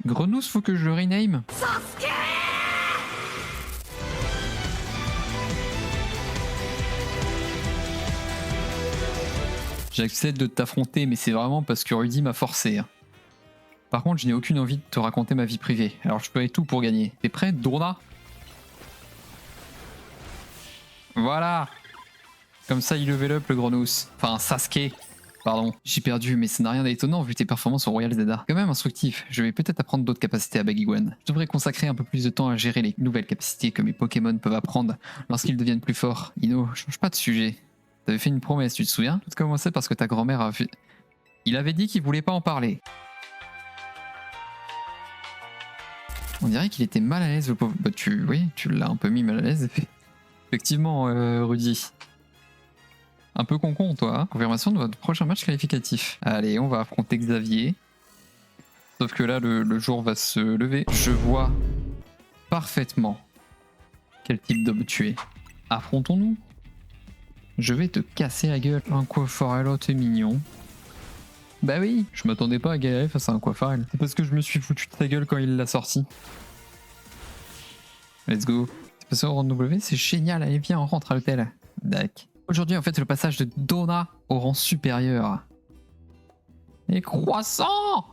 Grenousse, faut que je le rename. J'accepte de t'affronter, mais c'est vraiment parce que Rudy m'a forcé. Hein. Par contre, je n'ai aucune envie de te raconter ma vie privée. Alors je ferai tout pour gagner. T'es prêt, Drona? Voilà. Comme ça, il level up le Grenousse. Enfin, Sasuke. Pardon, j'ai perdu, mais ça n'a rien d'étonnant vu tes performances au Royal Zelda. Quand même instructif, je vais peut-être apprendre d'autres capacités à Baggy-Gwen. Je devrais consacrer un peu plus de temps à gérer les nouvelles capacités que mes Pokémon peuvent apprendre lorsqu'ils deviennent plus forts. Ino, change pas de sujet. T'avais fait une promesse, tu te souviens? Tout commençait parce que ta grand-mère a vu... Il avait dit qu'il voulait pas en parler. On dirait qu'il était mal à l'aise, le pauvre... Bah, oui, tu l'as un peu mis mal à l'aise. Effectivement, Rudy. Un peu con toi. Hein. Confirmation de votre prochain match qualificatif. Allez, on va affronter Xavier. Sauf que là, le jour va se lever. Je vois parfaitement quel type d'homme tu es. Affrontons-nous. Je vais te casser la gueule. Un Quafarel, t'es mignon. Bah oui, je m'attendais pas à galérer face à un Quafarel. C'est parce que je me suis foutu de ta gueule quand il l'a sorti. Let's go. C'est passé au rang W, c'est génial. Allez, viens, on rentre à l'hôtel. Dac. Aujourd'hui, en fait, c'est le passage de Donna au rang supérieur. Et croissant!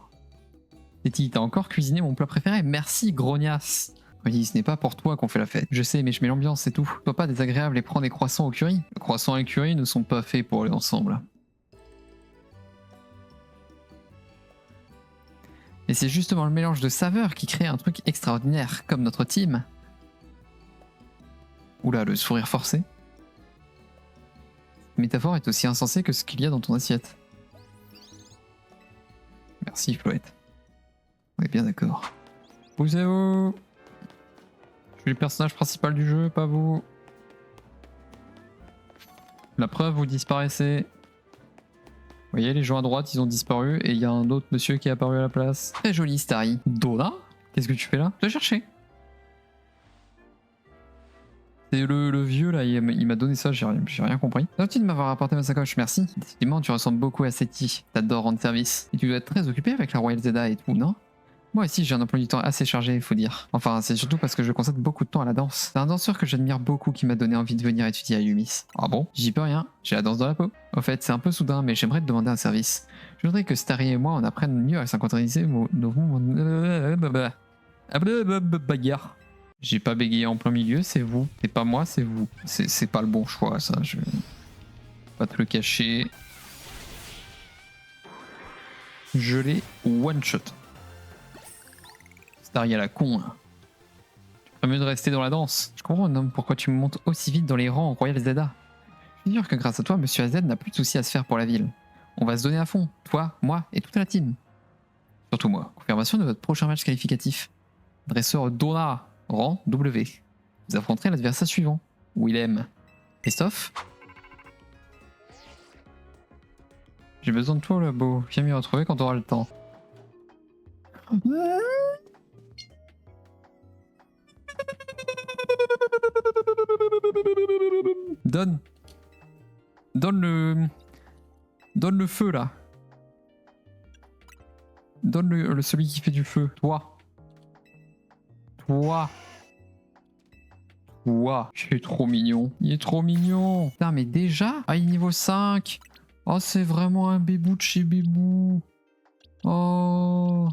Titi, t'as encore cuisiné mon plat préféré? Merci, grognasse. Oui, ce n'est pas pour toi qu'on fait la fête. Je sais, mais je mets l'ambiance, c'est tout. Sois pas désagréable et prends des croissants au curry. Les croissants et le curry ne sont pas faits pour aller ensemble. Et c'est justement le mélange de saveurs qui crée un truc extraordinaire, comme notre team. Oula, le sourire forcé. Cette métaphore est aussi insensée que ce qu'il y a dans ton assiette. Merci, Floette. On est bien d'accord. Vous êtes où? Je suis le personnage principal du jeu, pas vous. La preuve, vous disparaissez. Vous voyez, les gens à droite, ils ont disparu et il y a un autre monsieur qui est apparu à la place. Très joli, Starry. Donna? Qu'est-ce que tu fais là? Je te cherchais. C'est le vieux là, il m'a donné ça, j'ai rien compris. Merci de m'avoir apporté ma sacoche, merci. Effectivement, tu ressembles beaucoup à Seti. T'adores rendre service. Et tu dois être très occupé avec la Royal Zelda et tout, non? Moi aussi, j'ai un emploi du temps assez chargé, il faut dire. Enfin, c'est surtout parce que je consacre beaucoup de temps à la danse. C'est un danseur que j'admire beaucoup qui m'a donné envie de venir étudier à Yumis. Ah bon? J'y peux rien, j'ai la danse dans la peau. Au fait, c'est un peu soudain, mais j'aimerais te demander un service. Je voudrais que Starry et moi, on apprenne mieux à synchroniser nos bagarre. J'ai pas bégayé en plein milieu, c'est vous. C'est pas moi, c'est vous. C'est pas le bon choix, ça. Je vais pas te le cacher. Je l'ai one shot. Starry à la con. Hein. Tu ferais mieux de rester dans la danse. Je comprends, homme, pourquoi tu me montes aussi vite dans les rangs en Royal Zelda. Je suis sûr que grâce à toi, Monsieur AZ n'a plus de soucis à se faire pour la ville. On va se donner à fond. Toi, moi et toute la team. Surtout moi. Confirmation de votre prochain match qualificatif. Dresseur Donna. Rang W. Vous affronterez l'adversaire suivant, Willem. Christophe? J'ai besoin de toi, le beau. Viens m'y retrouver quand tu auras le temps. Donne. Donne le feu, là. Donne celui qui fait du feu. Toi. Toi. Ouah, il est trop mignon. Il est trop mignon. Putain, mais déjà? Ah, il est niveau 5. Oh, c'est vraiment un bébou de chez bébou. Oh.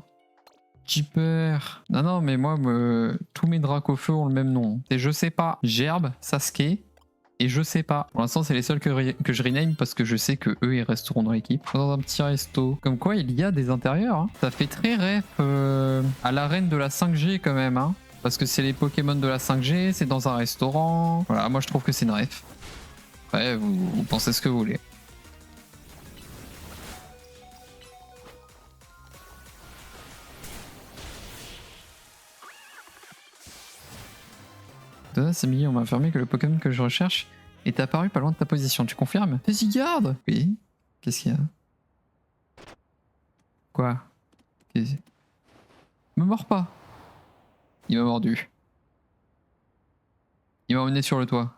Super. Non, mais moi, tous mes Dracofeu ont le même nom. C'est je sais pas. Gerbe, Sasuke et je sais pas. Pour l'instant, c'est les seuls que je rename parce que je sais que eux, ils resteront dans l'équipe. Dans un petit resto. Comme quoi, il y a des intérieurs. Hein. Ça fait très ref à l'arène de la 5G quand même. Hein. Parce que c'est les Pokémon de la 5G, c'est dans un restaurant. Voilà, moi je trouve que c'est une ref. Après, vous pensez ce que vous voulez. Donna, c'est mignon, on m'a informé que le Pokémon que je recherche est apparu pas loin de ta position. Tu confirmes? Vas-y, garde! Oui. Qu'est-ce qu'il y a? Quoi? Me mords pas! Il m'a mordu. Il m'a emmené sur le toit.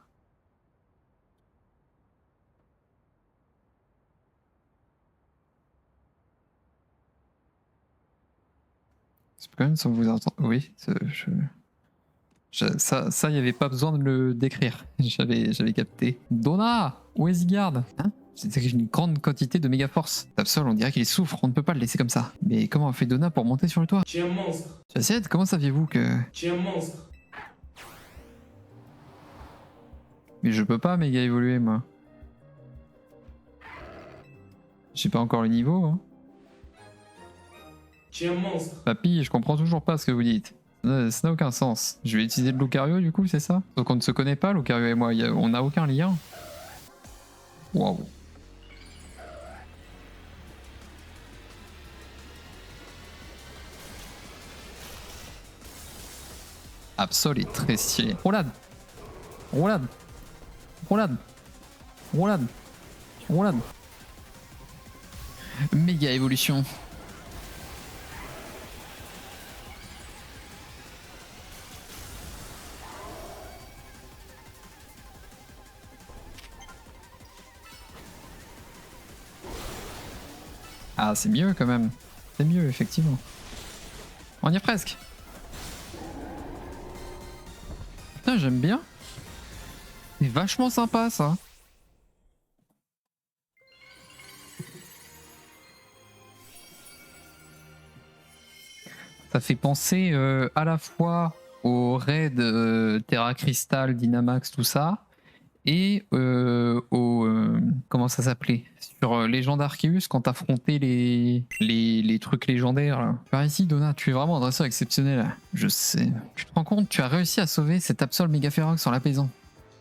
Quand même, sans vous entendre. Oui, ça, il n'y avait pas besoin de le décrire. J'avais capté. Donna, où est Zygarde? Hein? C'est une grande quantité de méga force. Absol, on dirait qu'il souffre, on ne peut pas le laisser comme ça. Mais comment a fait Donna pour monter sur le toit? Tu es un monstre. Jaced, comment saviez-vous que... Tu es un monstre. Mais je peux pas méga évoluer, moi. J'ai pas encore le niveau, hein. Tu es un monstre. Papy, je comprends toujours pas ce que vous dites. Ça n'a aucun sens. Je vais utiliser le Lucario du coup, c'est ça? Donc on ne se connaît pas, Lucario et moi, on n'a aucun lien. Waouh. Absol est très stylé. Roulade. Roulade. Roulade. Roulade. Roulade. Méga évolution. Ah, c'est mieux quand même. C'est mieux, effectivement. On y est presque. Putain, j'aime bien. C'est vachement sympa, ça. Ça fait penser à la fois au raid Terra Crystal, Dynamax, tout ça, et au... comment ça s'appelait? Sur Légende Arceus, quand t'affrontais les trucs légendaires. Là. Par ici, Donna, tu es vraiment un dresseur exceptionnel. Je sais. Tu te rends compte, tu as réussi à sauver cet Absol Mega Ferox en l'apaisant.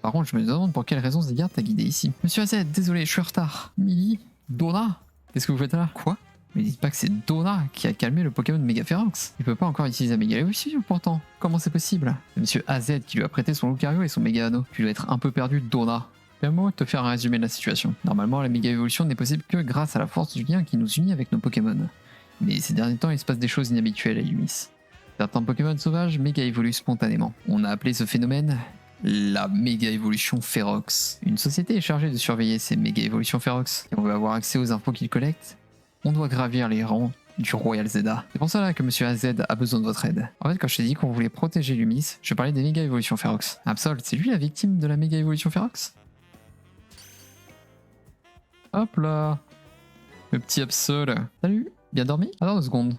Par contre, je me demande pour quelle raison Zygarde t'a guidé ici. Monsieur Azed, désolé, je suis en retard. Millie, Donna, qu'est-ce que vous faites là? Quoi? Mais dites pas que c'est Donna qui a calmé le Pokémon Mega Ferox. Il peut pas encore utiliser la Mega Evolution pourtant. Comment c'est possible? C'est Monsieur AZ qui lui a prêté son Lucario et son Mega Anneau. Tu dois être un peu perdu, Donna. Permets-moi de te faire un résumé de la situation. Normalement, la Mega Evolution n'est possible que grâce à la force du lien qui nous unit avec nos Pokémon. Mais ces derniers temps, il se passe des choses inhabituelles à Illumis. Certains Pokémon sauvages méga évoluent spontanément. On a appelé ce phénomène la méga évolution Ferox. Une société est chargée de surveiller ces méga évolutions Ferox. Et on veut avoir accès aux infos qu'ils collectent. On doit gravir les rangs du Royal Zeda. C'est pour cela que Monsieur AZ a besoin de votre aide. En fait, quand je t'ai dit qu'on voulait protéger Lumis, je parlais des méga évolutions Ferox. Absol, c'est lui la victime de la méga évolution Ferox? Hop là. Le petit Absol. Salut, bien dormi? Attends 2 secondes.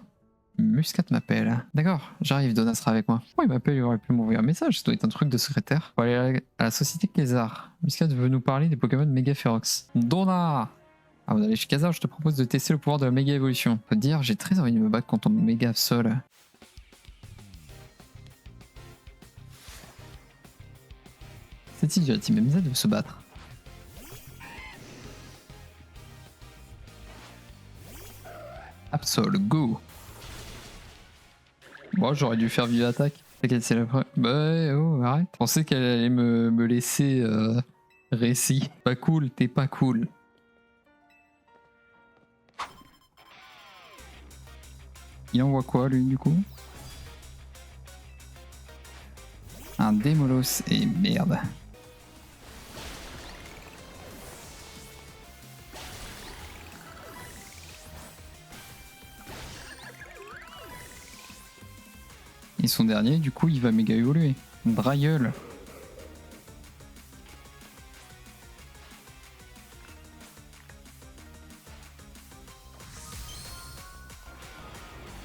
Muscat m'appelle. D'accord, j'arrive, Donna sera avec moi. Pourquoi il m'appelle? Il aurait pu m'envoyer un message, ça doit être un truc de secrétaire. Faut aller à la société Kézar. Muscat veut nous parler des Pokémon Mega Ferox. Donna! Avant d'aller chez Kézar, je te propose de tester le pouvoir de la Méga Évolution. Faut te dire, j'ai très envie de me battre contre ton Méga Absol. C'est idiot, Team MZ veut se battre. Absol, go! Bon, j'aurais dû faire vive attaque. T'inquiète, c'est la première. Bah, oh, arrête. Je pensais qu'elle allait me laisser récit. Pas cool, t'es pas cool. Il envoie quoi, lui, du coup? Un Démolos et merde. Et son dernier, du coup, il va méga évoluer. Brailleul.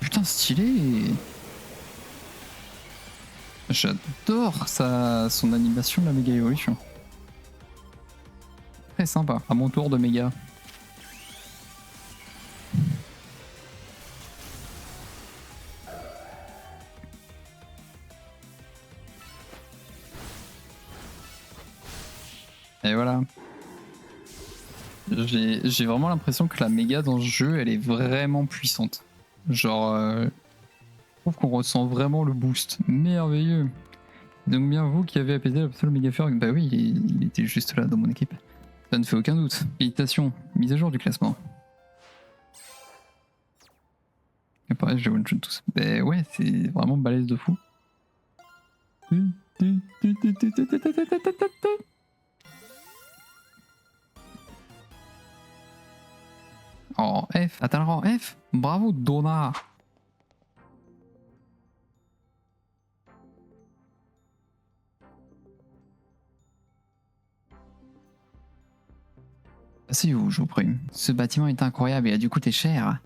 Putain, stylé! J'adore son animation de la méga évolution. Très sympa. À mon tour de méga. Et voilà. J'ai vraiment l'impression que la méga dans ce jeu, elle est vraiment puissante. Genre, je trouve qu'on ressent vraiment le boost. Merveilleux. Donc bien vous qui avez apaisé l'Absolu Mega Ferox, bah oui, il était juste là dans mon équipe. Ça ne fait aucun doute. Félicitations, mise à jour du classement. Et pareil, je one-shot tous. Bah ouais, c'est vraiment balèze de fou. Oh, F, atteint le rang F. Bravo, Donna. Asseyez-vous, je vous prie. Ce bâtiment est incroyable et a dû coûter cher.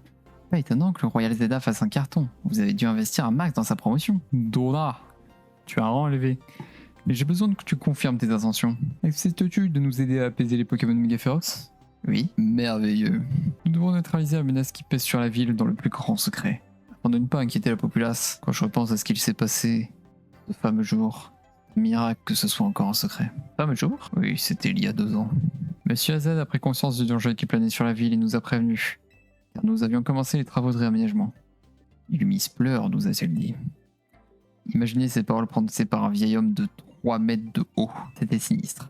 Pas étonnant que le Royal Zelda fasse un carton. Vous avez dû investir un max dans sa promotion. Dora, tu as enlevé. Mais j'ai besoin que tu confirmes tes intentions. Acceptes-tu de nous aider à apaiser les Pokémon méga féroces? Oui, merveilleux. Nous devons neutraliser la menace qui pèse sur la ville dans le plus grand secret. Afin de ne pas inquiéter la populace, quand je repense à ce qu'il s'est passé ce fameux jour, miracle que ce soit encore un secret. Fameux jour? Oui, c'était il y a 2 ans. Monsieur AZ a pris conscience du danger qui planait sur la ville et nous a prévenus, car nous avions commencé les travaux de réaménagement. Illumis pleure, nous a-t-il dit. Imaginez ces paroles prononcées par un vieil homme de 3 mètres de haut. C'était sinistre.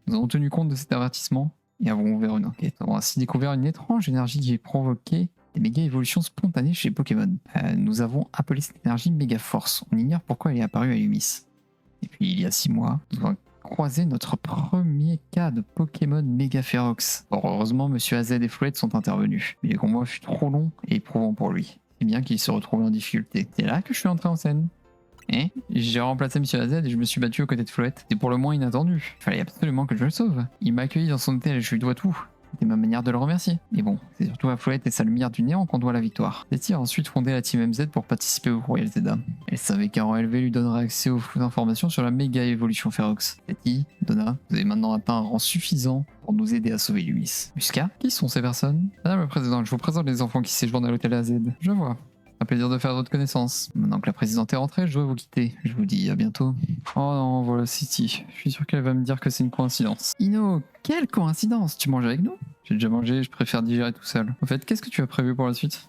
Nous avons tenu compte de cet avertissement et avons ouvert une enquête. Nous avons ainsi découvert une étrange énergie qui provoquait des méga-évolutions spontanées chez Pokémon. Nous avons appelé cette énergie Méga Force. On ignore pourquoi elle est apparue à Illumis. Et puis il y a 6 mois, nous avons croisé notre premier cas de Pokémon Méga Ferox. Heureusement, Monsieur AZ et Flouette sont intervenus. Mais le combat fut trop long et éprouvant pour lui. C'est bien qu'il se retrouvait en difficulté. C'est là que je suis entré en scène. J'ai remplacé Monsieur AZ et je me suis battu aux côtés de Flouette. C'est pour le moins inattendu. Il fallait absolument que je le sauve. Il m'a accueilli dans son hôtel et je lui dois tout. C'était ma manière de le remercier. Mais bon, c'est surtout à Flouette et sa lumière du néant qu'on doit la victoire. Betty a ensuite fondé la Team MZ pour participer au Royal Zelda. Elle savait qu'un rang élevé lui donnerait accès aux informations sur la méga évolution Ferox. Betty, Donna, vous avez maintenant atteint un rang suffisant pour nous aider à sauver Illumis. Musca, qui sont ces personnes? Madame la Présidente, je vous présente les enfants qui séjournent à l'hôtel AZ. Je vois. Un plaisir de faire votre connaissance. Maintenant que la présidente est rentrée, je dois vous quitter. Je vous dis à bientôt. Oh non, voilà City. Je suis sûr qu'elle va me dire que c'est une coïncidence. Ino, quelle coïncidence? Tu manges avec nous? J'ai déjà mangé, je préfère digérer tout seul. En fait, qu'est-ce que tu as prévu pour la suite?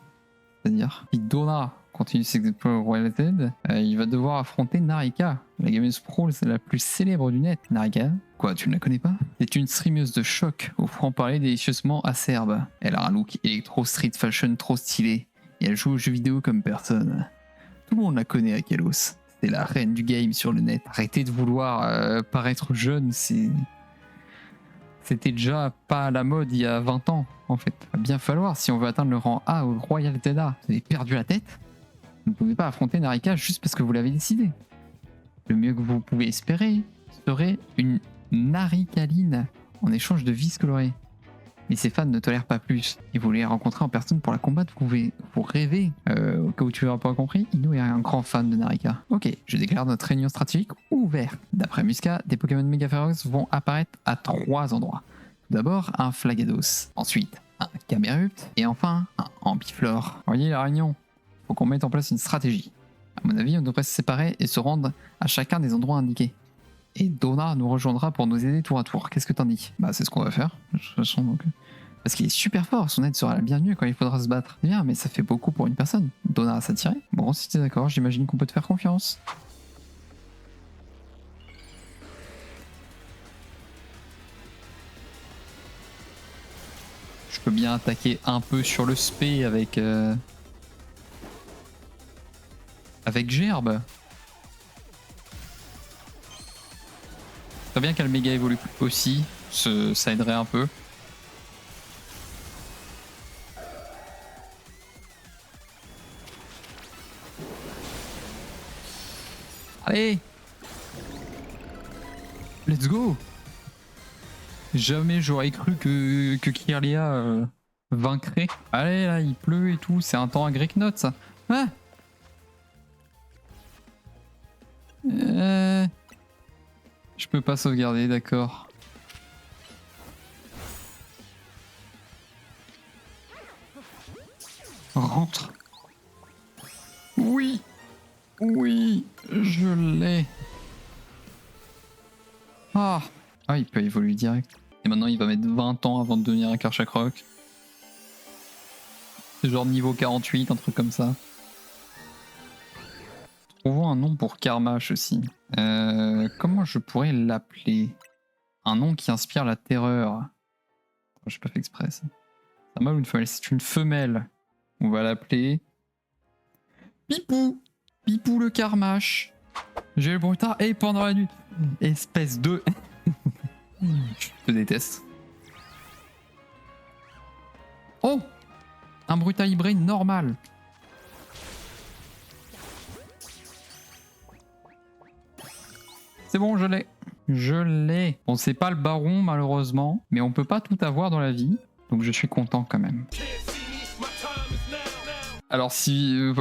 C'est-à-dire, si Donna continue ses exploits au Royal Zelda, il va devoir affronter Narika, la gameuse pro la plus célèbre du net. Narika? Quoi, tu ne la connais pas? C'est une streameuse de choc au franc-parler délicieusement acerbe. Elle a un look électro street fashion trop stylé. Et elle joue aux jeux vidéo comme personne. Tout le monde la connaît à Kalos. C'est la reine du game sur le net. Arrêtez de vouloir paraître jeune, c'était déjà pas à la mode il y a 20 ans, en fait. Il va bien falloir, si on veut atteindre le rang A au Royal Zelda. Vous avez perdu la tête? Vous ne pouvez pas affronter Narika juste parce que vous l'avez décidé. Le mieux que vous pouvez espérer serait une Narikaline en échange de vis colorées. Mais ses fans ne tolèrent pas plus. Et vous les rencontrer en personne pour la combattre, vous rêvez. Au cas où tu n'auras pas compris, Ino est un grand fan de Narika. Ok, je déclare notre réunion stratégique ouverte. D'après Musca, des Pokémon Mega Ferox vont apparaître à 3 endroits. Tout d'abord, un Flagados. Ensuite, un Camerupt. Et enfin, un Ambiflore. Voyez la réunion. Faut qu'on mette en place une stratégie. À mon avis, on devrait se séparer et se rendre à chacun des endroits indiqués. Et Donna nous rejoindra pour nous aider tour à tour. Qu'est-ce que t'en dis? Bah c'est ce qu'on va faire. De toute façon, donc. Parce qu'il est super fort, son aide sera la bienvenue quand il faudra se battre. C'est bien, mais ça fait beaucoup pour une personne. Donna à s'attirer. Bon, si t'es d'accord, j'imagine qu'on peut te faire confiance. Je peux bien attaquer un peu sur le spé avec... avec Gerbe. Très bien qu'elle méga évolue aussi, ça aiderait un peu. Allez! Let's go! Jamais j'aurais cru que Kirlia vaincrait. Allez là, il pleut et tout, c'est un temps à Greeknot ça. Ah! Je peux pas sauvegarder, d'accord. Rentre. Oui. Oui, je l'ai. Ah. Ah, il peut évoluer direct. Et maintenant, il va mettre 20 ans avant de devenir un Karchakroc. C'est genre niveau 48, un truc comme ça. Trouvons un nom pour Karmash aussi. Comment je pourrais l'appeler? Un nom qui inspire la terreur. J'ai pas fait exprès ça. C'est un mâle ou une femelle? C'est une femelle. On va l'appeler Pipou. Pipou le Karmash. J'ai le bruitard et pendant la nuit. Espèce de... Je te déteste. Oh! Un brutal hybride normal. C'est bon, je l'ai. Je l'ai. Bon, c'est pas le baron malheureusement, mais on peut pas tout avoir dans la vie, donc je suis content quand même. Alors si...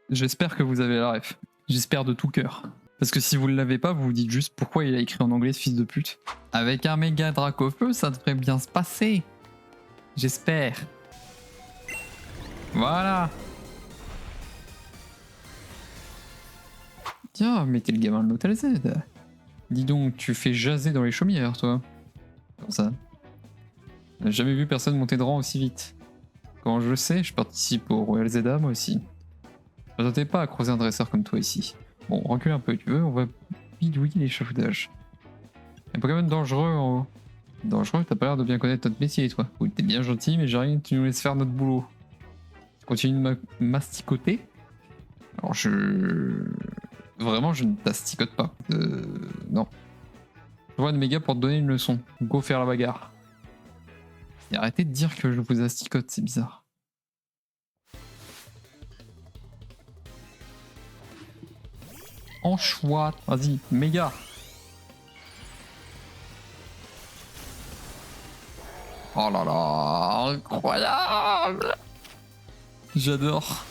j'espère que vous avez la ref. J'espère de tout cœur. Parce que si vous ne l'avez pas, vous vous dites juste pourquoi il a écrit en anglais ce fils de pute. Avec un méga Dracofeu, ça devrait bien se passer. J'espère. Voilà. Tiens, mais t'es le gamin de l'hôtel Z. Dis donc, tu fais jaser dans les chaumières, toi. Comme ça. J'ai jamais vu personne monter de rang aussi vite. Quand je le sais, je participe au Royal Zeda, moi aussi. Je m'attendais pas à croiser un dresseur comme toi ici. Bon, recule un peu, tu veux, on va bidouiller l'échafaudage. Un Pokémon dangereux en haut. Dangereux, t'as pas l'air de bien connaître notre métier, toi. Oui, t'es bien gentil, mais j'ai rien, tu nous laisses faire notre boulot. Tu continues de masticoter. Alors Vraiment, je ne t'asticote pas. Non. Je vois une méga pour te donner une leçon. Go faire la bagarre. Et arrêtez de dire que je vous asticote, c'est bizarre. En choix. Vas-y, méga. Oh là là, incroyable. J'adore.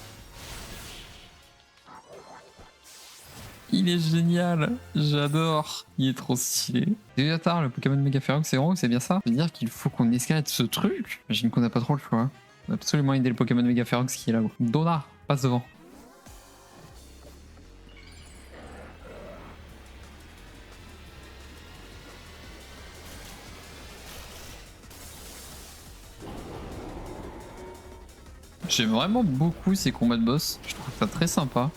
Il est génial, j'adore. Il est trop stylé. Déjà tard, le Pokémon Mega Ferox, c'est bien ça. Ça veut dire qu'il faut qu'on escalade ce truc. J'imagine qu'on n'a pas trop le choix. On va absolument aider le Pokémon Mega Ferox qui est là-haut. Donna, passe devant. J'aime vraiment beaucoup ces combats de boss. Je trouve ça très sympa.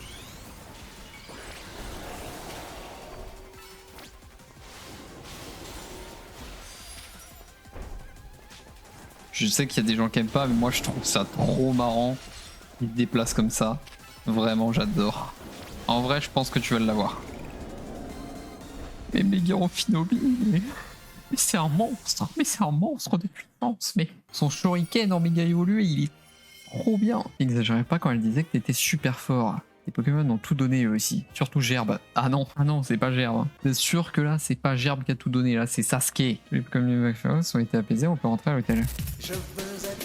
Je sais qu'il y a des gens qui aiment pas, mais moi je trouve ça trop marrant. Il se déplace comme ça. Vraiment, j'adore. En vrai, je pense que tu vas l'avoir. Mais Megarophinobi, mais c'est un monstre. Mais c'est un monstre de puissance. Mais son shuriken en méga évolué, il est trop bien. N'exagérez pas quand elle disait que t'étais super fort. Les Pokémon ont tout donné eux aussi. Surtout Gerbe. Ah non, c'est pas Gerbe. C'est sûr que là, c'est pas Gerbe qui a tout donné. Là, c'est Sasuke. Les Pokémon Ferox ont été apaisés, on peut rentrer à l'hôtel. Je veux être